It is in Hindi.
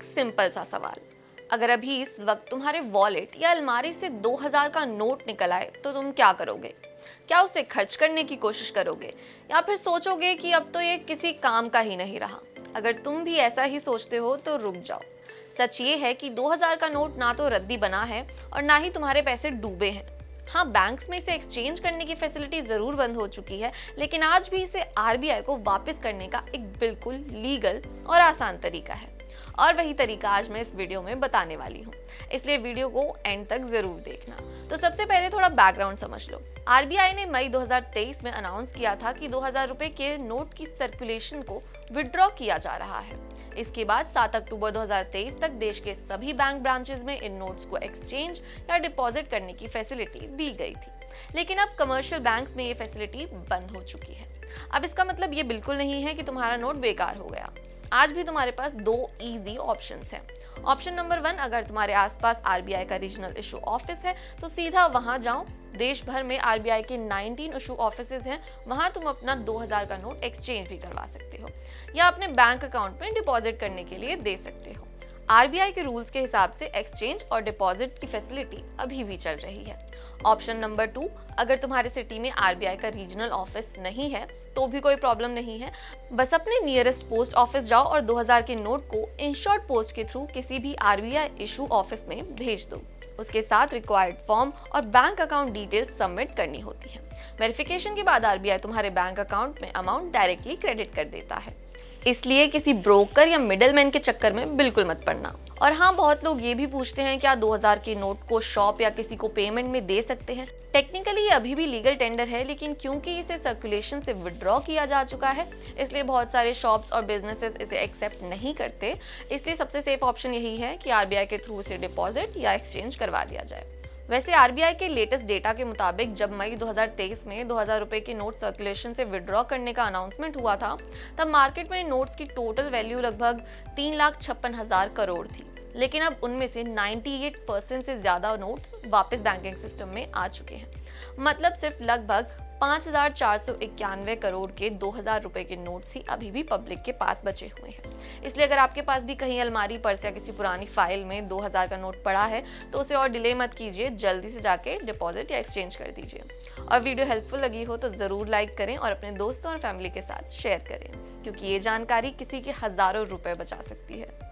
एक सिंपल सा सवाल, अगर अभी इस वक्त तुम्हारे वॉलेट या अलमारी से 2000 का नोट निकल आए तो तुम क्या करोगे? क्या उसे खर्च करने की कोशिश करोगे या फिर सोचोगे कि अब तो ये किसी काम का ही नहीं रहा? अगर तुम भी ऐसा ही सोचते हो तो रुक जाओ। सच ये है कि 2000 का नोट ना तो रद्दी बना है और ना ही तुम्हारे पैसे डूबे हैं। हाँ, बैंक्स में इसे एक्सचेंज करने की फैसिलिटी जरूर बंद हो चुकी है, लेकिन आज भी इसे आरबीआई को वापस करने का एक बिल्कुल लीगल और आसान तरीका है। और वही तरीका आज मैं इस वीडियो में बताने वाली हूँ, इसलिए वीडियो को एंड तक जरूर देखना। तो सबसे पहले थोड़ा बैकग्राउंड समझ लो। आरबीआई ने मई 2023 में अनाउंस किया था कि 2000 रुपए के नोट की सर्कुलेशन को विड्रॉ किया जा रहा है। इसके बाद 7 अक्टूबर 2023 तक देश के सभी बैंक ब्रांचेस में इन नोट्स को एक्सचेंज या डिपॉजिट करने की फैसिलिटी दी गई थी, लेकिन अब कमर्शियल बैंक्स में ये फैसिलिटी बंद हो चुकी है। अब इसका मतलब ये बिल्कुल नहीं है कि तुम्हारा नोट बेकार हो गया। आज भी तुम्हारे पास दो इजी ऑप्शंस हैं। ऑप्शन नंबर 1, अगर तुम्हारे आसपास आरबीआई का रीजनल इशू ऑफिस है तो सीधा वहां जाओ। देश भर में आरबीआई के 19 इशू ऑफिसेज हैं, वहां तुम अपना 2000 का नोट एक्सचेंज भी करवा सकते हो या अपने बैंक अकाउंट में डिपॉजिट करने के लिए दे सकते हो। आरबीआई के रूल्स के हिसाब से एक्सचेंज और डिपॉजिट की फैसिलिटी अभी भी चल रही है। ऑप्शन नंबर 2, अगर तुम्हारे सिटी में आरबीआई का रीजनल ऑफिस नहीं है तो भी कोई प्रॉब्लम नहीं है। बस अपने नियरेस्ट पोस्ट ऑफिस जाओ और 2000 के नोट को इंश्योर्ड पोस्ट के थ्रू किसी भी आरबीआई इशू ऑफिस में भेज दो। उसके साथ रिक्वायर्ड फॉर्म और बैंक अकाउंट डिटेल्स सबमिट करनी होती है। वेरिफिकेशन के बाद आरबीआई तुम्हारे बैंक अकाउंट में अमाउंट डायरेक्टली क्रेडिट कर देता है। इसलिए किसी ब्रोकर या मिडलमैन के चक्कर में बिल्कुल मत पड़ना। और हाँ, बहुत लोग ये भी पूछते हैं क्या 2000 के नोट को शॉप या किसी को पेमेंट में दे सकते हैं? टेक्निकली ये अभी भी लीगल टेंडर है, लेकिन क्योंकि इसे सर्कुलेशन से विड्रॉ किया जा चुका है इसलिए बहुत सारे शॉप्स और बिजनेसेस इसे एक्सेप्ट नहीं करते। इसलिए सबसे सेफ ऑप्शन यही है कि आरबीआई के थ्रू इसे डिपॉजिट या एक्सचेंज करवा दिया जाए। वैसे आरबीआई के लेटेस्ट डेटा के मुताबिक जब मई 2023 में 2000 रुपए के नोट सर्कुलेशन से विड्रॉ करने का अनाउंसमेंट हुआ था, तब मार्केट में नोट्स की टोटल वैल्यू लगभग 3,56,000 करोड़ थी। लेकिन अब उनमें से 98% से ज्यादा नोट्स वापस बैंकिंग सिस्टम में आ चुके हैं। मतलब सिर्फ लगभग 5,491 करोड़ के 2000 रुपए के नोट्स ही अभी भी पब्लिक के पास बचे हुए हैं। इसलिए अगर आपके पास भी कहीं अलमारी, पर्स या किसी पुरानी फाइल में 2000 का नोट पड़ा है तो उसे और डिले मत कीजिए, जल्दी से जाके डिपॉजिट या एक्सचेंज कर दीजिए। और वीडियो हेल्पफुल लगी हो तो जरूर लाइक करें और अपने दोस्तों और फैमिली के साथ शेयर करें, क्योंकि ये जानकारी किसी के हजारों रुपए बचा सकती है।